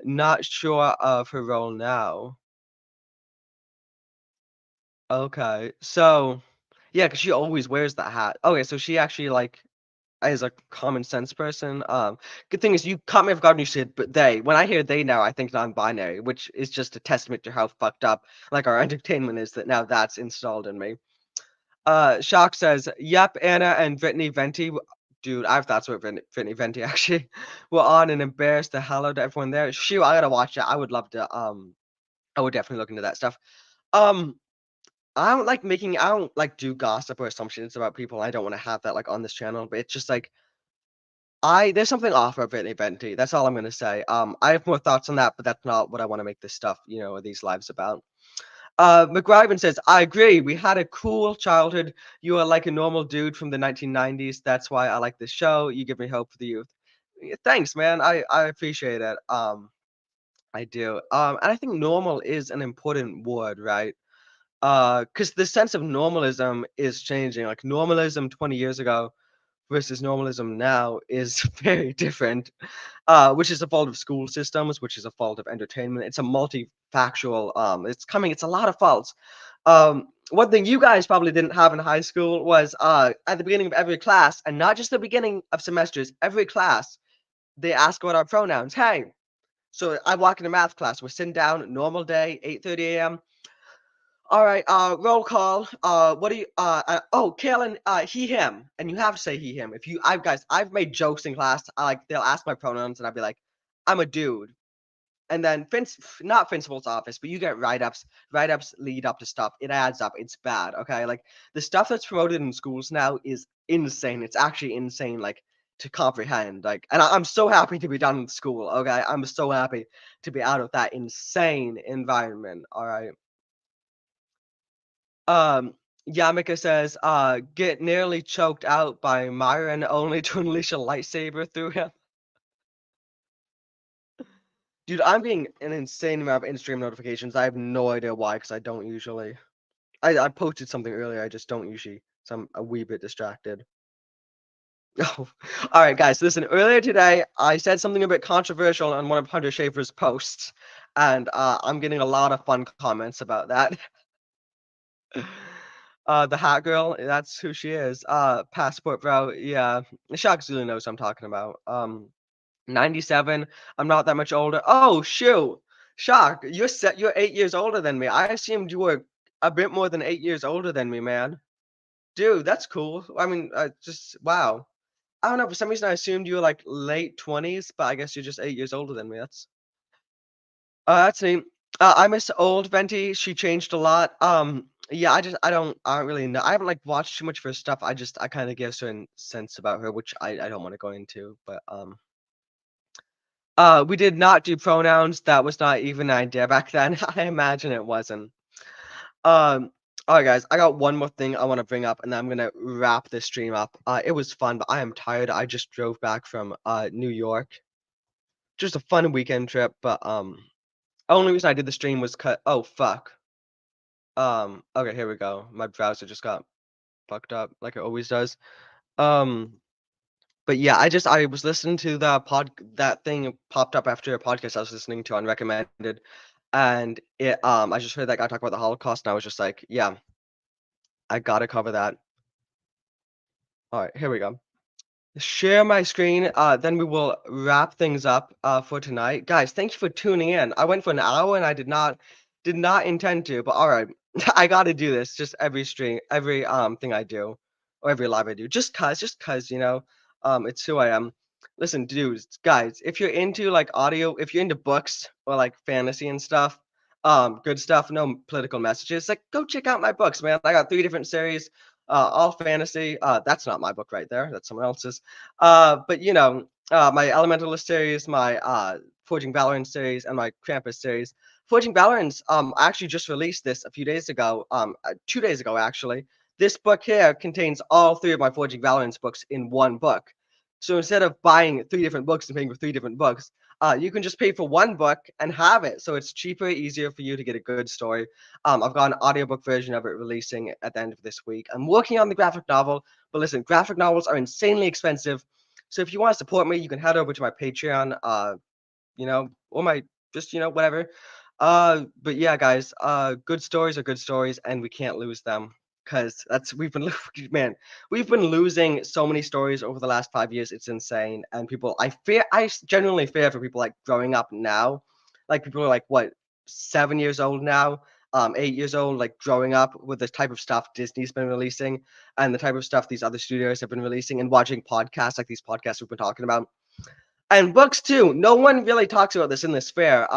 Not sure of her role now. Okay, so yeah, because she always wears that hat. Okay, so she actually like is a common sense person. Good thing is you caught me off guard when you said, but they. When I hear they now, I think non-binary, which is just a testament to how fucked up like our entertainment is that now that's installed in me. Shock says, "Yep, Anna and Brittany Venti." Dude, I have thoughts about Brittany Venti actually. Were on and embarrassed the hell out of everyone there. Shoot, I gotta watch it. I would love to. I would definitely look into that stuff. Um, I don't like do gossip or assumptions about people. I don't want to have that like on this channel, but it's just like there's something off of Brittany Venti. That's all I'm gonna say. I have more thoughts on that, but that's not what I want to make this stuff, or these lives about. McGriven says, I agree. We had a cool childhood. You are like a normal dude from the 1990s. That's why I like this show. You give me hope for the youth. Yeah, thanks, man. I appreciate it. I do. And I think normal is an important word, right? Because the sense of normalism is changing. Like normalism 20 years ago versus normalism now is very different, which is a fault of school systems, which is a fault of entertainment. It's a multifactual, it's a lot of faults. One thing you guys probably didn't have in high school was at the beginning of every class, and not just the beginning of semesters, every class, they ask what our pronouns. Hey, so I walk into math class, we're sitting down, normal day, 8:30 a.m. All right, roll call. What do you oh, Kalen, he, him. And you have to say he, him. If you I've made jokes in class. They'll ask my pronouns and I'll be like, I'm a dude. And then not principal's office, but you get write-ups. Write-ups lead up to stuff. It adds up. It's bad. Okay. Like the stuff that's promoted in schools now is insane. It's actually insane, like to comprehend. Like, and I'm so happy to be done with school. Okay. I'm so happy to be out of that insane environment. All right. Um, Yamika says, get nearly choked out by Myron only to unleash a lightsaber through him. Dude, I'm getting an insane amount of in-stream notifications. I have no idea why, because I don't usually. I posted something earlier, I just don't usually, so I'm a wee bit distracted. Oh, all right, guys. Listen, earlier today, I said something a bit controversial on one of Hunter Schafer's posts, and I'm getting a lot of fun comments about that. The hot girl, that's who she is. Passport bro, yeah. Shock Zulu knows what I'm talking about. 97. I'm not that much older. Oh shoot, Shock, you're 8 years older than me. I assumed you were a bit more than 8 years older than me, man. Dude, that's cool. I mean, just wow. I don't know. For some reason, I assumed you were like late 20s, but I guess you're just 8 years older than me. That's neat. I miss old Venti. She changed a lot. Yeah, I don't really know. I haven't like watched too much of her stuff. I kind of get a certain sense about her, which I don't want to go into. But we did not do pronouns. That was not even an idea back then. I imagine it wasn't. Um, all right, guys. I got one more thing I want to bring up, and then I'm gonna wrap this stream up. It was fun, but I am tired. I just drove back from New York. Just a fun weekend trip, but only reason I did the stream was cut. Oh fuck. Okay, here we go. My browser just got fucked up like it always does. Um, but yeah, I was listening to that thing popped up after a podcast I was listening to on recommended, and I just heard that guy talk about the Holocaust, and I was just like, yeah, I gotta cover that. All right, here we go. Share my screen, then we will wrap things up for tonight. Guys, thank you for tuning in. I went for an hour and I did not intend to, but all right. I got to do this just every stream, every thing I do or every live I do. Just cuz, it's who I am. Listen, dudes, guys, if you're into like audio, if you're into books or like fantasy and stuff, good stuff, no political messages, like go check out my books, man. I got 3 different series, all fantasy. That's not my book right there. That's someone else's. But my Elementalist series, my Forging Valorant series, and my Krampus series. Forging Valorant, I actually just released this a few days ago, 2 days ago actually. This book here contains all 3 of my Forging Valorant books in one book. So instead of buying 3 different books and paying for 3 different books, you can just pay for one book and have it. So it's cheaper, easier for you to get a good story. I've got an audiobook version of it releasing at the end of this week. I'm working on the graphic novel, but listen, graphic novels are insanely expensive. So if you want to support me, you can head over to my Patreon, or my just, whatever. But yeah, guys, good stories are good stories, and we can't lose them because man, we've been losing so many stories over the last 5 years. It's insane, and I genuinely fear for people like growing up now, like people are like what 7 years old now, 8 years old, like growing up with the type of stuff Disney's been releasing and the type of stuff these other studios have been releasing, and watching podcasts like these podcasts we've been talking about. And books too. No one really talks about this in this fair.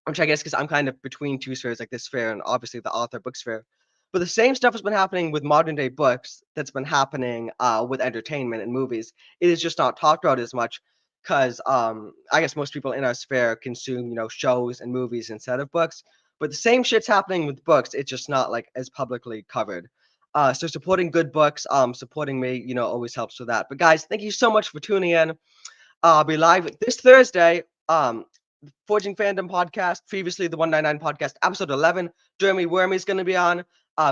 Which I guess because I'm kind of between 2 spheres, like this fair and obviously the author book sphere. But the same stuff has been happening with modern day books that's been happening with entertainment and movies. It is just not talked about as much because I guess most people in our sphere consume, shows and movies instead of books. But the same shit's happening with books. It's just not like as publicly covered. So supporting good books, supporting me, always helps with that. But guys, thank you so much for tuning in. I'll be live this Thursday. Forging Fandom podcast, previously the 199 podcast, episode 11. Jeremy Wormy's going to be on.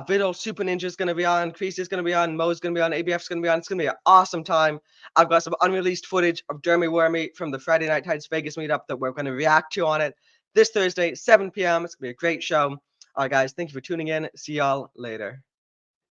Vidal Super Ninja's going to be on. Creasy's going to be on. Mo's going to be on. ABF's going to be on. It's going to be an awesome time. I've got some unreleased footage of Jeremy Wormy from the Friday Night Tides Vegas meetup that we're going to react to on it this Thursday, 7 p.m. It's going to be a great show. All right, guys, thank you for tuning in. See y'all later.